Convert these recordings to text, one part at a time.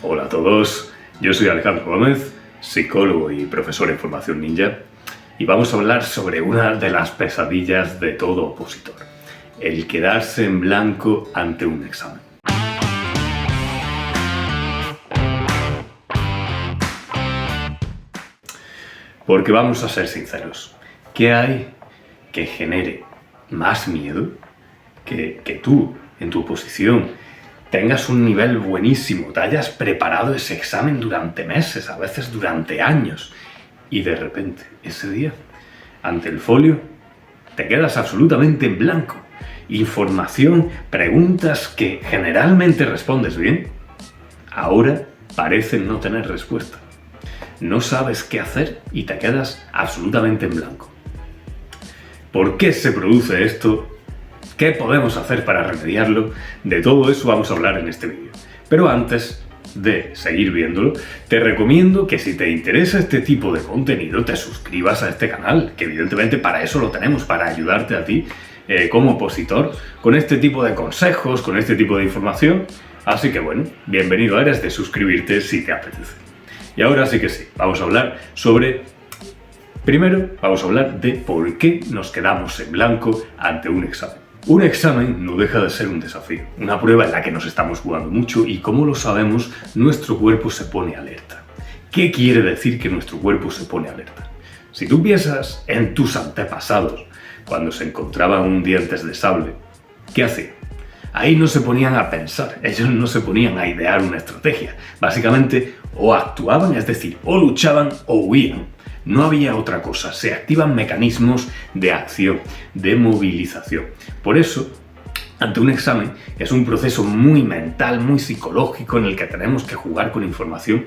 Hola a todos, yo soy Alejandro Gómez, psicólogo y profesor en Formación Ninja, y vamos a hablar sobre una de las pesadillas de todo opositor, el quedarse en blanco ante un examen. Porque vamos a ser sinceros, ¿qué hay que genere más miedo que tú, en tu oposición, tengas un nivel buenísimo, te hayas preparado ese examen durante meses, a veces durante años, y de repente, ese día, ante el folio, te quedas absolutamente en blanco? Información, preguntas que generalmente respondes bien, ahora parecen no tener respuesta. No sabes qué hacer y te quedas absolutamente en blanco. ¿Por qué se produce esto? ¿Qué podemos hacer para remediarlo? De todo eso vamos a hablar en este vídeo. Pero antes de seguir viéndolo, te recomiendo que si te interesa este tipo de contenido, te suscribas a este canal, que evidentemente para eso lo tenemos, para ayudarte a ti como opositor, con este tipo de consejos, con este tipo de información. Así que bueno, bienvenido eres de suscribirte si te apetece. Y ahora sí que sí, vamos a hablar sobre... Primero, vamos a hablar de por qué nos quedamos en blanco ante un examen. Un examen no deja de ser un desafío, una prueba en la que nos estamos jugando mucho y, como lo sabemos, nuestro cuerpo se pone alerta. ¿Qué quiere decir que nuestro cuerpo se pone alerta? Si tú piensas en tus antepasados, cuando se encontraban un dientes de sable, ¿qué hacían? Ahí no se ponían a pensar, ellos no se ponían a idear una estrategia. Básicamente, o actuaban, es decir, o luchaban o huían. No había otra cosa, se activan mecanismos de acción, de movilización. Por eso, ante un examen, es un proceso muy mental, muy psicológico, en el que tenemos que jugar con información.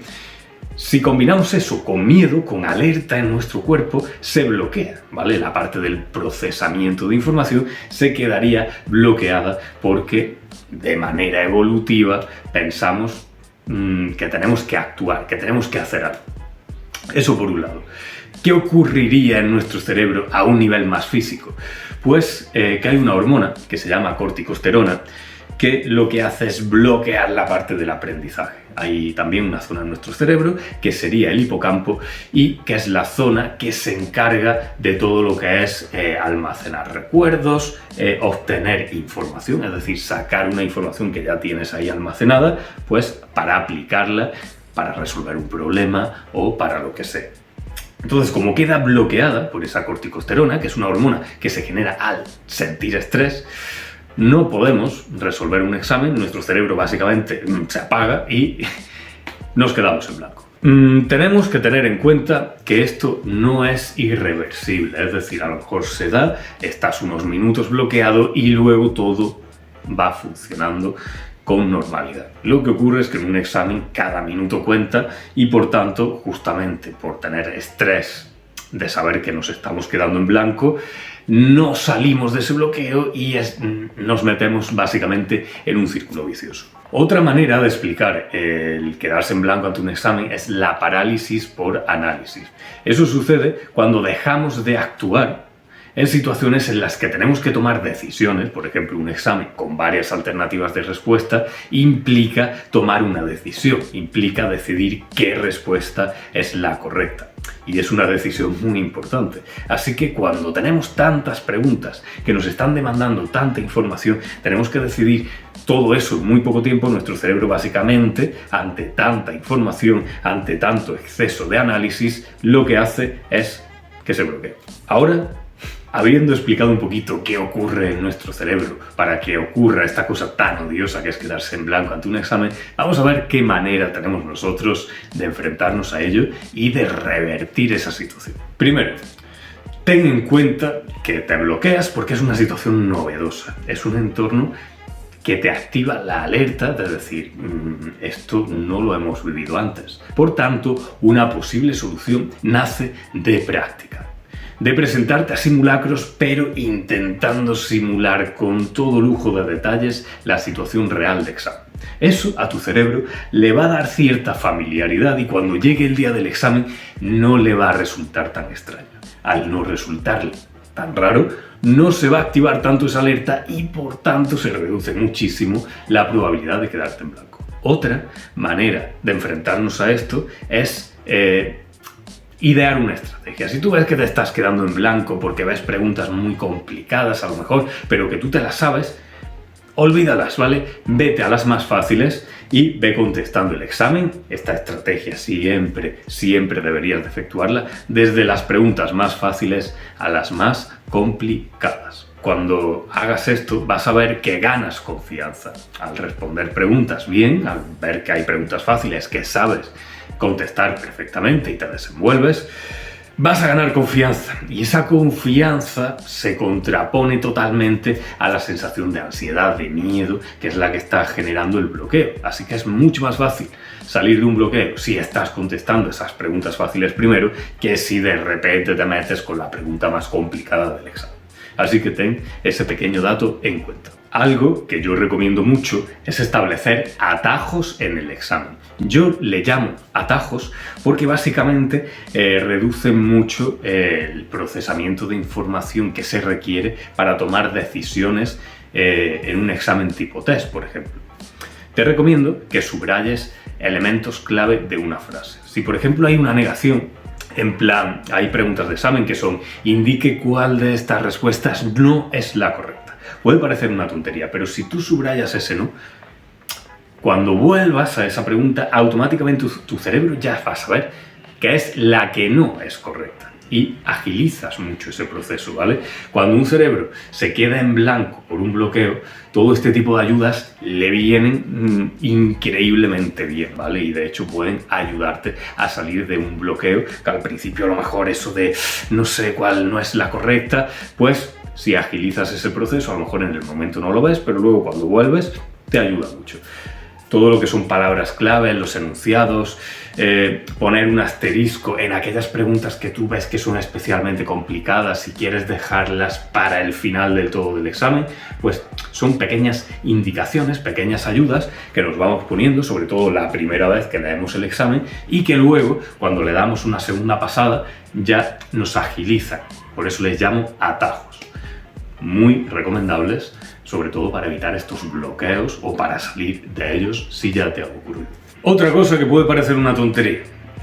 Si combinamos eso con miedo, con alerta en nuestro cuerpo, se bloquea, ¿vale? La parte del procesamiento de información se quedaría bloqueada porque de manera evolutiva pensamos que tenemos que actuar, que tenemos que hacer algo. Eso por un lado. ¿Qué ocurriría en nuestro cerebro a un nivel más físico? Pues que hay una hormona que se llama corticosterona, que lo que hace es bloquear la parte del aprendizaje. Hay también una zona en nuestro cerebro que sería el hipocampo y que es la zona que se encarga de todo lo que es almacenar recuerdos, obtener información, es decir, sacar una información que ya tienes ahí almacenada, pues para aplicarla, para resolver un problema o para lo que sea. Entonces, como queda bloqueada por esa corticosterona, que es una hormona que se genera al sentir estrés, no podemos resolver un examen, nuestro cerebro básicamente se apaga y nos quedamos en blanco. Tenemos que tener en cuenta que esto no es irreversible, es decir, a lo mejor se da, estás unos minutos bloqueado y luego todo va funcionando con normalidad. Lo que ocurre es que en un examen cada minuto cuenta y, por tanto, justamente por tener estrés de saber que nos estamos quedando en blanco, no salimos de ese bloqueo y nos metemos básicamente en un círculo vicioso. Otra manera de explicar el quedarse en blanco ante un examen es la parálisis por análisis. Eso sucede cuando dejamos de actuar en situaciones en las que tenemos que tomar decisiones. Por ejemplo, un examen con varias alternativas de respuesta implica tomar una decisión, implica decidir qué respuesta es la correcta. Y es una decisión muy importante. Así que cuando tenemos tantas preguntas que nos están demandando tanta información, tenemos que decidir todo eso en muy poco tiempo. Nuestro cerebro básicamente, ante tanta información, ante tanto exceso de análisis, lo que hace es que se bloquee. Ahora, habiendo explicado un poquito qué ocurre en nuestro cerebro para que ocurra esta cosa tan odiosa que es quedarse en blanco ante un examen, vamos a ver qué manera tenemos nosotros de enfrentarnos a ello y de revertir esa situación. Primero, ten en cuenta que te bloqueas porque es una situación novedosa, es un entorno que te activa la alerta de decir, esto no lo hemos vivido antes. Por tanto, una posible solución nace de práctica. De presentarte a simulacros, pero intentando simular con todo lujo de detalles la situación real de examen. Eso a tu cerebro le va a dar cierta familiaridad y cuando llegue el día del examen no le va a resultar tan extraño. Al no resultarle tan raro, no se va a activar tanto esa alerta y por tanto se reduce muchísimo la probabilidad de quedarte en blanco. Otra manera de enfrentarnos a esto es idear una estrategia. Si tú ves que te estás quedando en blanco porque ves preguntas muy complicadas a lo mejor, pero que tú te las sabes, olvídalas, ¿vale? Vete a las más fáciles y ve contestando el examen. Esta estrategia siempre deberías de efectuarla desde las preguntas más fáciles a las más complicadas. Cuando hagas esto vas a ver que ganas confianza al responder preguntas bien, al ver que hay preguntas fáciles que sabes contestar perfectamente y te desenvuelves. Vas a ganar confianza y esa confianza se contrapone totalmente a la sensación de ansiedad, de miedo, que es la que está generando el bloqueo. Así que es mucho más fácil salir de un bloqueo si estás contestando esas preguntas fáciles primero que si de repente te metes con la pregunta más complicada del examen. Así que ten ese pequeño dato en cuenta. Algo que yo recomiendo mucho es establecer atajos en el examen. Yo le llamo atajos porque básicamente reducen mucho el procesamiento de información que se requiere para tomar decisiones en un examen tipo test, por ejemplo. Te recomiendo que subrayes elementos clave de una frase. Si, por ejemplo, hay una negación, en plan, hay preguntas de examen que son indique cuál de estas respuestas no es la correcta. Puede parecer una tontería, pero si tú subrayas ese no, cuando vuelvas a esa pregunta, automáticamente tu cerebro ya va a saber que es la que no es correcta y agilizas mucho ese proceso, ¿vale? Cuando un cerebro se queda en blanco por un bloqueo, todo este tipo de ayudas le vienen increíblemente bien, ¿vale? Y de hecho pueden ayudarte a salir de un bloqueo que al principio a lo mejor eso de no sé cuál no es la correcta, pues si agilizas ese proceso, a lo mejor en el momento no lo ves, pero luego cuando vuelves te ayuda mucho. Todo lo que son palabras clave, los enunciados, poner un asterisco en aquellas preguntas que tú ves que son especialmente complicadas, si quieres dejarlas para el final del todo del examen, pues son pequeñas indicaciones, pequeñas ayudas que nos vamos poniendo, sobre todo la primera vez que leemos el examen, y que luego, cuando le damos una segunda pasada, ya nos agilizan. Por eso les llamo atajos. Muy recomendables, sobre todo para evitar estos bloqueos o para salir de ellos si ya te ha ocurrido. Otra cosa que puede parecer una tontería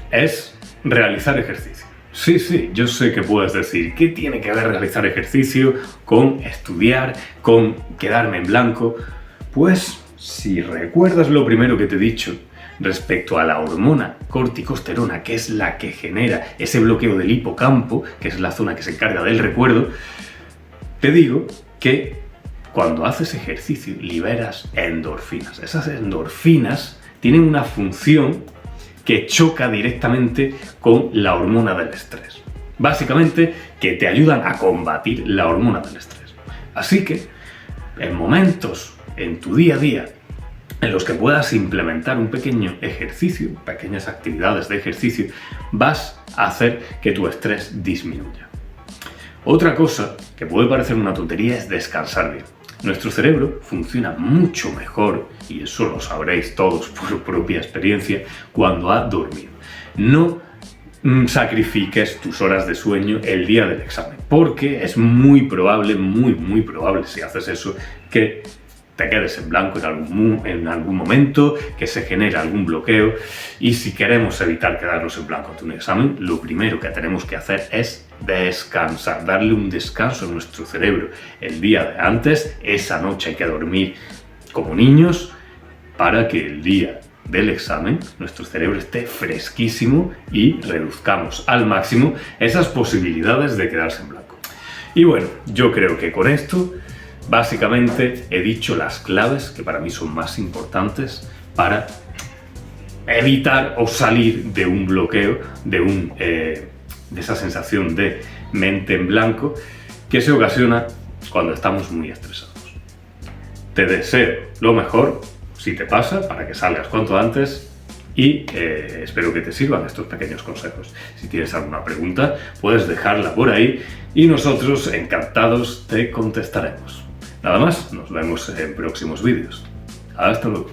es realizar ejercicio. Sí, yo sé que puedes decir, ¿qué tiene que ver realizar ejercicio con estudiar, con quedarme en blanco? Pues si recuerdas lo primero que te he dicho respecto a la hormona corticosterona, que es la que genera ese bloqueo del hipocampo, que es la zona que se encarga del recuerdo, te digo que cuando haces ejercicio liberas endorfinas. Esas endorfinas tienen una función que choca directamente con la hormona del estrés. Básicamente, que te ayudan a combatir la hormona del estrés. Así que, en momentos en tu día a día en los que puedas implementar un pequeño ejercicio, pequeñas actividades de ejercicio, vas a hacer que tu estrés disminuya. Otra cosa que puede parecer una tontería es descansar bien. Nuestro cerebro funciona mucho mejor, y eso lo sabréis todos por propia experiencia, cuando ha dormido. No sacrifiques tus horas de sueño el día del examen, porque es muy probable si haces eso, que te quedes en blanco en algún momento, que se genere algún bloqueo, y si queremos evitar quedarnos en blanco ante un examen, lo primero que tenemos que hacer es descansar, darle un descanso a nuestro cerebro el día de antes. Esa noche hay que dormir como niños para que el día del examen nuestro cerebro esté fresquísimo y reduzcamos al máximo esas posibilidades de quedarse en blanco. Y bueno, yo creo que con esto básicamente he dicho las claves que para mí son más importantes para evitar o salir de un bloqueo, de esa sensación de mente en blanco que se ocasiona cuando estamos muy estresados. Te deseo lo mejor, si te pasa, para que salgas cuanto antes, y espero que te sirvan estos pequeños consejos. Si tienes alguna pregunta, puedes dejarla por ahí y nosotros encantados te contestaremos. Nada más, nos vemos en próximos vídeos. Hasta luego.